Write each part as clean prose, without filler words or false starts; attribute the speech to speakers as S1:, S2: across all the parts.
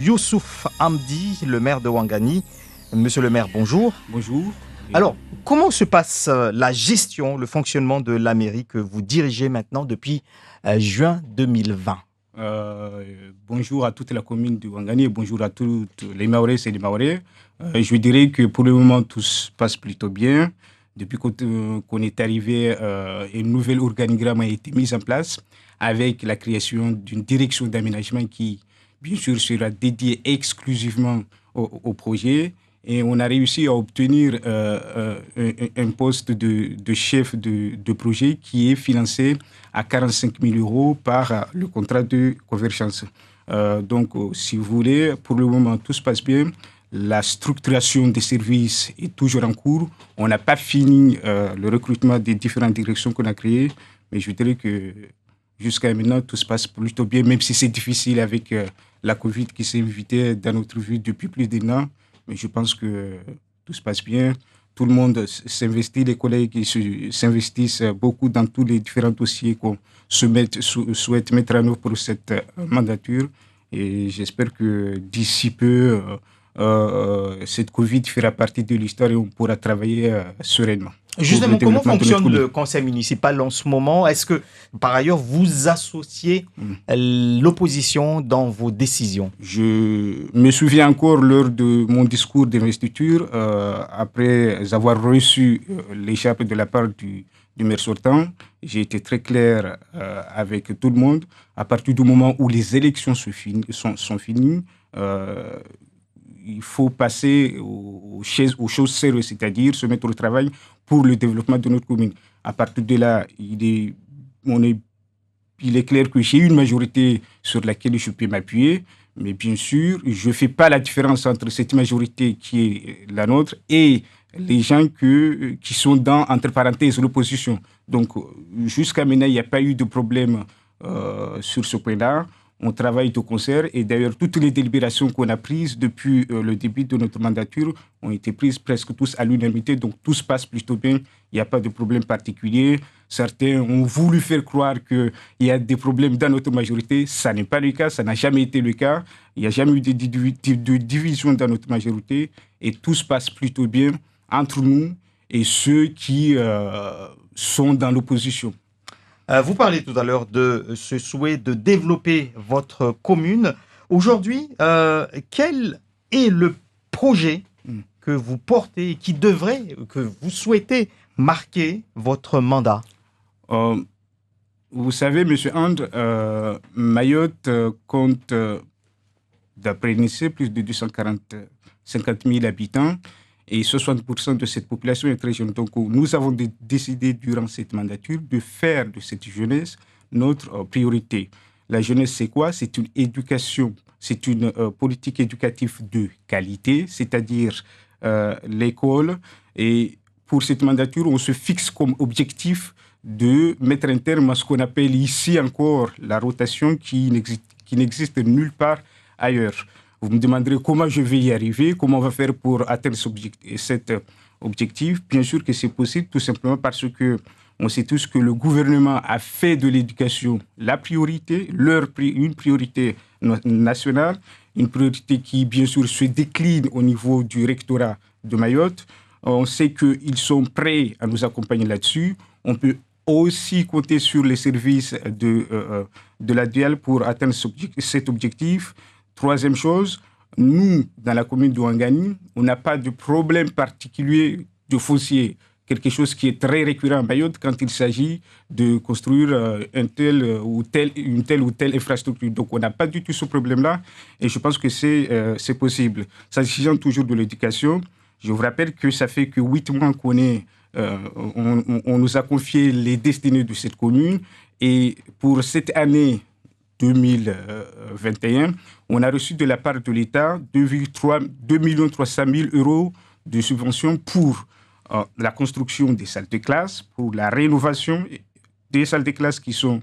S1: Youssouf Hamdi, le maire de Ouangani. Monsieur le maire, bonjour.
S2: Bonjour.
S1: Alors, comment se passe la gestion, le fonctionnement de la mairie que vous dirigez maintenant depuis juin 2020 ?
S2: Bonjour à toute la commune de Ouangani et bonjour à tous les Mahorais et les Mahorais. Je dirais que pour le moment, tout se passe plutôt bien. Depuis qu'on est arrivé, un nouvel organigramme a été mis en place avec la création d'une direction d'aménagement qui, bien sûr, sera dédiée exclusivement au projet. Et on a réussi à obtenir un poste de chef de projet qui est financé à 45 000 euros par le contrat de convergence. Donc, si vous voulez, pour le moment, tout se passe bien. La structuration des services est toujours en cours. On n'a pas fini le recrutement des différentes directions qu'on a créées, mais je dirais que jusqu'à maintenant, tout se passe plutôt bien, même si c'est difficile avec la Covid qui s'est invitée dans notre vie depuis plus d'un an. Mais je pense que tout se passe bien. Tout le monde s'investit, les collègues s'investissent beaucoup dans tous les différents dossiers qu'on souhaite mettre en œuvre pour cette mandature. Et j'espère que d'ici peu, cette Covid fera partie de l'histoire et on pourra travailler sereinement.
S1: Justement, comment fonctionne le conseil municipal en ce moment ? Est-ce que, par ailleurs, vous associez l'opposition dans vos décisions ?
S2: Je me souviens encore lors de mon discours d'investiture, après avoir reçu l'écharpe de la part du maire sortant, j'ai été très clair avec tout le monde. À partir du moment où les élections sont finies, il faut passer aux choses sérieuses, c'est-à-dire se mettre au travail pour le développement de notre commune. À partir de là, il est clair que j'ai une majorité sur laquelle je peux m'appuyer, mais bien sûr, je ne fais pas la différence entre cette majorité qui est la nôtre et les gens qui sont dans, entre parenthèses, l'opposition. Donc, jusqu'à maintenant, il n'y a pas eu de problème sur ce point-là. On travaille de concert et d'ailleurs, toutes les délibérations qu'on a prises depuis le début de notre mandature ont été prises presque tous à l'unanimité. Donc, tout se passe plutôt bien. Il n'y a pas de problème particulier. Certains ont voulu faire croire qu'il y a des problèmes dans notre majorité. Ça n'est pas le cas. Ça n'a jamais été le cas. Il n'y a jamais eu de division dans notre majorité. Et tout se passe plutôt bien entre nous et ceux qui sont dans l'opposition.
S1: Vous parlez tout à l'heure de ce souhait de développer votre commune. Aujourd'hui, quel est le projet que vous portez et que vous souhaitez marquer votre mandat ?
S2: Vous savez, M. Andre, Mayotte compte, d'après l'INSEE, plus de 250 000 habitants. Et 60% de cette population est très jeune. Donc, nous avons décidé durant cette mandature de faire de cette jeunesse notre priorité. La jeunesse, c'est quoi ? C'est une éducation, c'est une politique éducative de qualité, c'est-à-dire l'école. Et pour cette mandature, on se fixe comme objectif de mettre un terme à ce qu'on appelle ici encore la rotation qui n'existe nulle part ailleurs. Vous me demanderez comment je vais y arriver, comment on va faire pour atteindre cet objectif. Bien sûr que c'est possible, tout simplement parce que on sait tous que le gouvernement a fait de l'éducation la priorité, une priorité nationale, une priorité qui, bien sûr, se décline au niveau du rectorat de Mayotte. On sait qu'ils sont prêts à nous accompagner là-dessus. On peut aussi compter sur les services de la DIAL pour atteindre cet objectif. Troisième chose, nous, dans la commune de Ouangani, on n'a pas de problème particulier de foncier, quelque chose qui est très récurrent à Mayotte quand il s'agit de construire une telle ou telle infrastructure. Donc, on n'a pas du tout ce problème-là et je pense que c'est possible. S'agissant toujours de l'éducation, je vous rappelle que ça fait que 8 mois qu'on est, on nous a confié les destinées de cette commune et pour cette année 2021, on a reçu de la part de l'État 2 300 000 euros de subventions pour la construction des salles de classe, pour la rénovation des salles de classe qui sont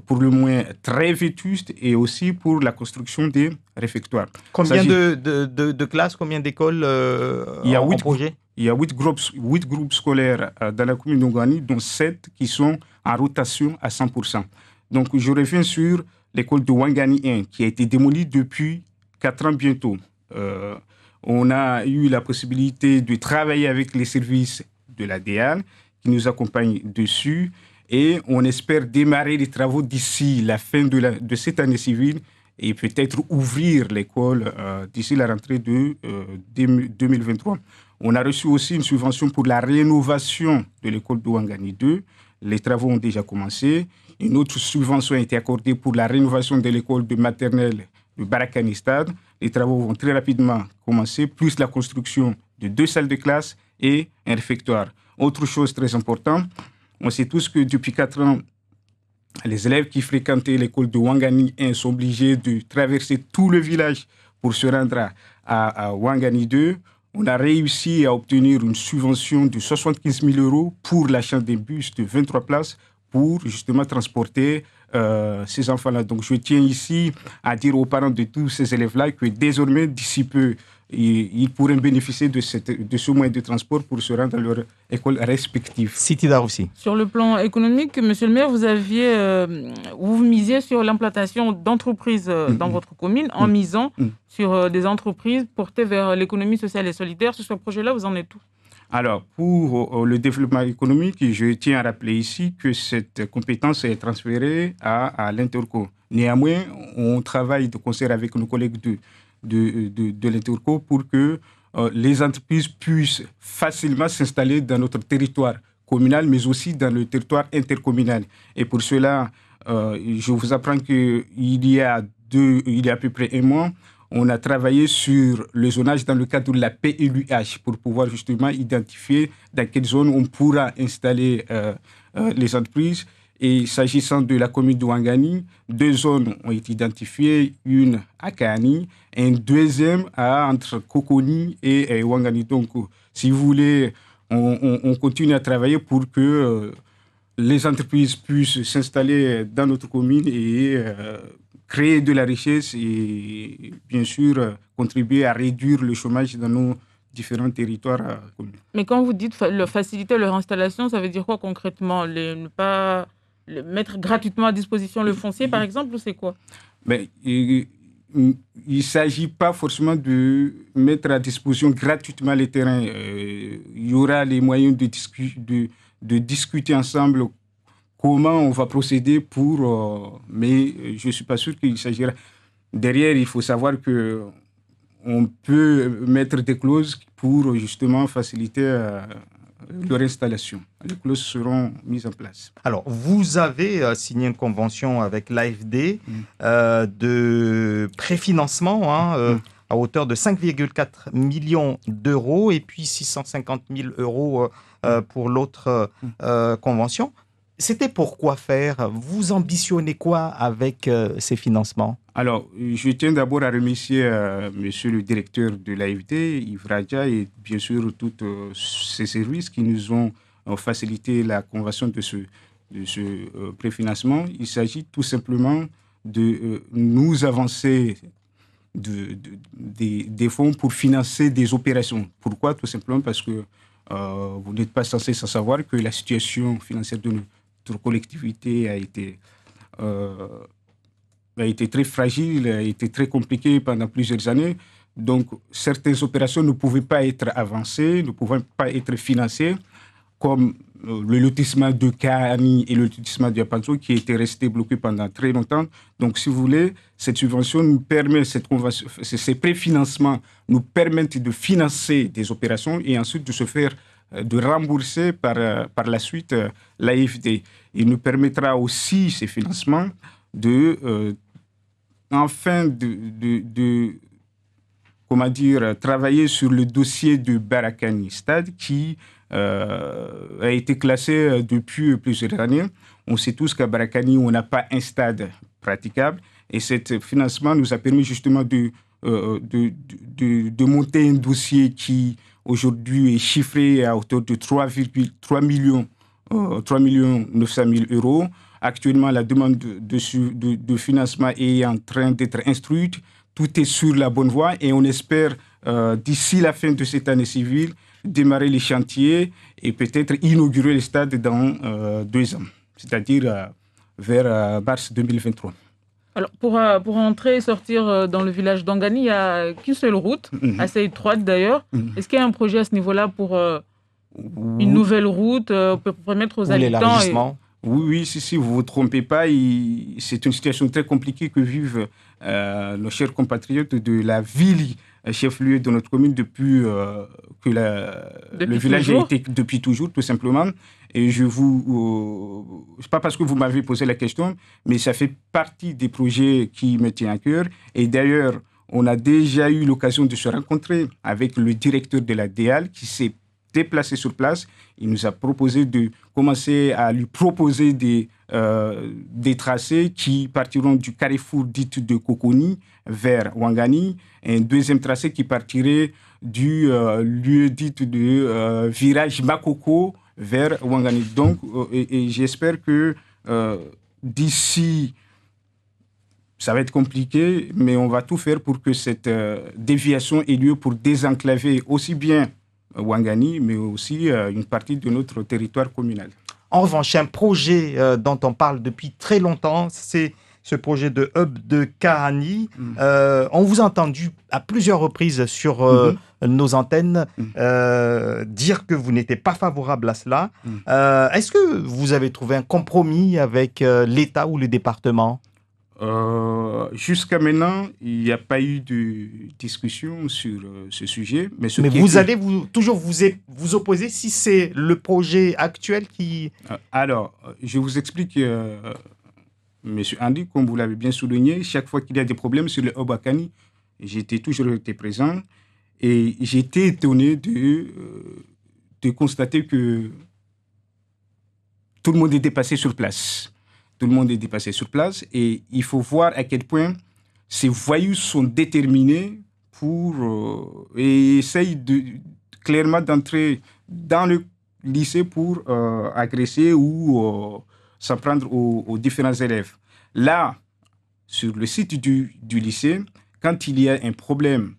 S2: pour le moins très vétustes et aussi pour la construction des réfectoires.
S1: Combien de classes, combien d'écoles en projet ?
S2: Il y a 8 groupes scolaires dans la commune d'Ouangani, dont 7 qui sont en rotation à 100%. Donc, je reviens sur l'école de Ouangani 1, qui a été démolie depuis 4 ans bientôt, on a eu la possibilité de travailler avec les services de la DEAN qui nous accompagnent dessus et on espère démarrer les travaux d'ici la fin de cette année civile et peut-être ouvrir l'école d'ici la rentrée de 2023. On a reçu aussi une subvention pour la rénovation de l'école de Ouangani 2. Les travaux ont déjà commencé. Une autre subvention a été accordée pour la rénovation de l'école de maternelle de Barakani Stade. Les travaux vont très rapidement commencer, plus la construction de 2 salles de classe et un réfectoire. Autre chose très importante, on sait tous que depuis 4 ans, les élèves qui fréquentaient l'école de Ouangani 1 sont obligés de traverser tout le village pour se rendre à Ouangani 2. On a réussi à obtenir une subvention de 75 000 € pour l'achat d'un bus de 23 places pour justement transporter ces enfants-là. Donc je tiens ici à dire aux parents de tous ces élèves-là que désormais, d'ici peu, ils pourraient bénéficier de ce moyen de transport pour se rendre à leur école respective.
S1: Siti Daroussi.
S3: Sur le plan économique, monsieur le maire, vous misiez sur l'implantation d'entreprises dans votre commune en misant sur des entreprises portées vers l'économie sociale et solidaire. Sur ce projet-là, vous en êtes où?
S2: Alors, pour le développement économique, je tiens à rappeler ici que cette compétence est transférée à l'Interco. Néanmoins, on travaille de concert avec nos collègues de l'Interco pour que les entreprises puissent facilement s'installer dans notre territoire communal, mais aussi dans le territoire intercommunal. Et pour cela, je vous apprends qu'il y a à peu près 1 mois, on a travaillé sur le zonage dans le cadre de la PLUH pour pouvoir justement identifier dans quelle zone on pourra installer les entreprises. Et s'agissant de la commune de Ouangani, 2 zones ont été identifiées, une à Kaani et une deuxième entre Kokoni et Ouangani. Donc, si vous voulez, on continue à travailler pour que les entreprises puissent s'installer dans notre commune et créer de la richesse et bien sûr contribuer à réduire le chômage dans nos différents territoires communs.
S3: Mais quand vous dites faciliter leur installation, ça veut dire quoi concrètement? Ne pas mettre gratuitement à disposition le foncier, par exemple, ou c'est quoi?
S2: Il ne s'agit pas forcément de mettre à disposition gratuitement les terrains. Il y aura les moyens de discuter ensemble comment on va procéder mais je ne suis pas sûr qu'il s'agira. Derrière, il faut savoir qu'on peut mettre des clauses pour justement faciliter leur installation. Les clauses seront mises en place.
S1: Alors, vous avez signé une convention avec l'AFD de préfinancement à hauteur de 5,4 millions d'euros et puis 650 000 € pour l'autre convention. C'était pour quoi faire? Vous ambitionnez quoi avec ces financements?
S2: Alors, je tiens d'abord à remercier monsieur le directeur de l'AFD, Yves Radja, et bien sûr tous ces services qui nous ont facilité la convention de ce préfinancement. Il s'agit tout simplement de nous avancer des fonds pour financer des opérations. Pourquoi? Tout simplement parce que vous n'êtes pas censé sans savoir que la situation financière de notre collectivité a été très fragile, a été très compliquée pendant plusieurs années. Donc, certaines opérations ne pouvaient pas être avancées, ne pouvaient pas être financées, comme le lotissement de Kaani et le lotissement de Yapanzo qui étaient restés bloqués pendant très longtemps. Donc, si vous voulez, cette subvention nous permet, ces préfinancements nous permettent de financer des opérations et ensuite de rembourser par la suite l'AFD. Il nous permettra aussi, ces financements, travailler sur le dossier de Barakani Stade qui a été classé depuis plusieurs années. On sait tous qu'à Barakani, on n'a pas un stade praticable et ce financement nous a permis justement de monter un dossier qui aujourd'hui est chiffré à hauteur de 3,3 millions 900 000 €. Actuellement, la demande de financement est en train d'être instruite. Tout est sur la bonne voie et on espère, d'ici la fin de cette année civile, démarrer les chantiers et peut-être inaugurer le stade dans 2 ans, c'est-à-dire vers mars 2023.
S3: Alors, pour entrer et sortir dans le village d'Angani, il n'y a qu'une seule route, assez étroite d'ailleurs. Est-ce qu'il y a un projet à ce niveau-là pour une nouvelle route, pour permettre aux
S1: Ou
S3: habitants
S1: l'élargissement?
S2: Oui, si vous ne vous trompez pas, c'est une situation très compliquée que vivent nos chers compatriotes de la ville chef-lieu de notre commune depuis que le village a
S3: toujours
S2: été depuis toujours, tout simplement. Et c'est pas parce que vous m'avez posé la question, mais ça fait partie des projets qui me tiennent à cœur. Et d'ailleurs, on a déjà eu l'occasion de se rencontrer avec le directeur de la DEAL qui s'est déplacé sur place. Il nous a proposé de commencer à lui proposer des tracés qui partiront du carrefour dit de Coconi vers Ouangani, et un deuxième tracé qui partirait du lieu dit de virage Makoko vers Ouangani. Donc, et j'espère que d'ici, ça va être compliqué, mais on va tout faire pour que cette déviation ait lieu pour désenclaver aussi bien Ouangani, mais aussi une partie de notre territoire communal.
S1: En revanche, un projet dont on parle depuis très longtemps, c'est ce projet de hub de Kahani. On vous a entendu à plusieurs reprises sur nos antennes dire que vous n'étiez pas favorable à cela. Est-ce que vous avez trouvé un compromis avec l'État ou le département?
S2: Jusqu'à maintenant, il n'y a pas eu de discussion sur ce sujet. Mais
S1: vous allez toujours vous opposer si c'est le projet actuel qui...
S2: Alors, je vous explique, Monsieur Andy, comme vous l'avez bien souligné, chaque fois qu'il y a des problèmes sur le Obakani, j'ai toujours été présent et j'étais étonné de constater que tout le monde était passé sur place. Tout le monde est dépassé sur place et il faut voir à quel point ces voyous sont déterminés et essayent clairement d'entrer dans le lycée pour agresser ou s'en prendre aux différents élèves. Là, sur le site du lycée, quand il y a un problème,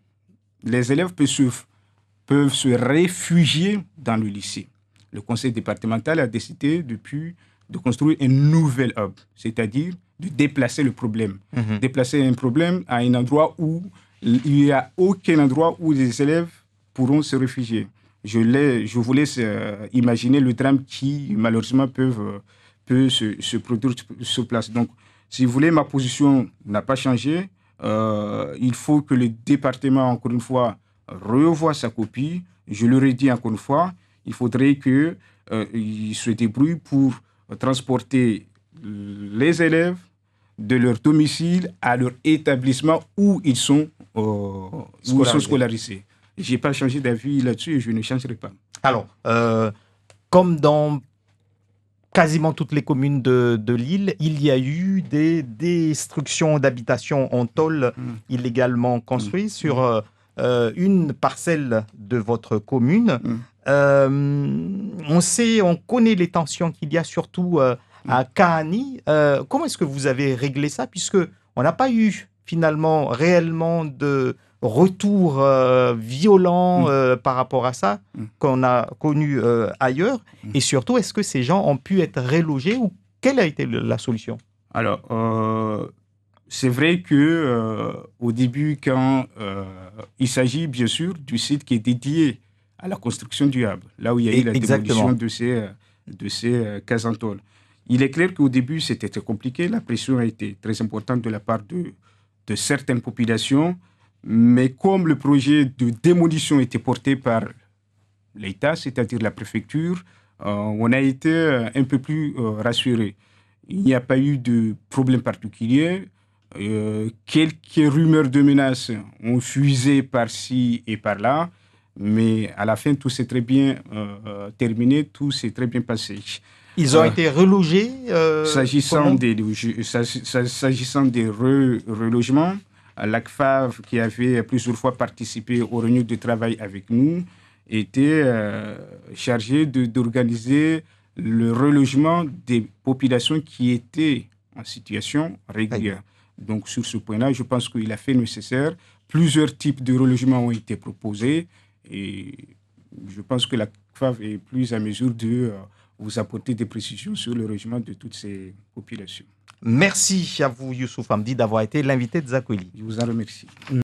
S2: les élèves peuvent se réfugier dans le lycée. Le conseil départemental a décidé depuis de construire un nouvel hub, c'est-à-dire de déplacer le problème. Déplacer un problème à un endroit où il n'y a aucun endroit où les élèves pourront se réfugier. Je vous laisse imaginer le drame qui, malheureusement, peut se produire sur place. Donc, si vous voulez, ma position n'a pas changé. Il faut que le département, encore une fois, revoie sa copie. Je leur ai dit encore une fois, il faudrait qu'il se débrouille pour transporter les élèves de leur domicile à leur établissement où ils sont scolarisés. Je n'ai pas changé d'avis là-dessus et je ne changerai pas.
S1: Alors, comme dans quasiment toutes les communes de l'île, il y a eu des destructions d'habitations en tôle illégalement construites sur une parcelle de votre commune. On connaît les tensions qu'il y a surtout à Kahani. Comment est-ce que vous avez réglé ça, puisque on n'a pas eu finalement réellement de retour violent par rapport à ça qu'on a connu ailleurs, et surtout est-ce que ces gens ont pu être relogés ou quelle a été la solution?
S2: Alors, c'est vrai que au début, quand il s'agit bien sûr du site qui est dédié à la construction du hub, là où il y a eu la démolition de ces cases en tôle. Il est clair qu'au début, c'était très compliqué. La pression a été très importante de la part de certaines populations. Mais comme le projet de démolition était porté par l'État, c'est-à-dire la préfecture, on a été un peu plus rassurés. Il n'y a pas eu de problème particulier. Quelques rumeurs de menaces ont fusé par-ci et par-là. Mais à la fin, tout s'est très bien terminé, tout s'est très bien passé.
S1: Ils ont été relogés
S2: S'agissant des relogements, l'ACFAV, qui avait plusieurs fois participé aux réunions de travail avec nous, était chargé d'organiser le relogement des populations qui étaient en situation régulière. Donc, sur ce point-là, je pense qu'il a fait le nécessaire. Plusieurs types de relogements ont été proposés. Et je pense que la CFAV est plus à mesure de vous apporter des précisions sur le logement de toutes ces populations.
S1: Merci à vous, Youssouf Hamdi, d'avoir été l'invité de Zakweli.
S2: Je vous en remercie.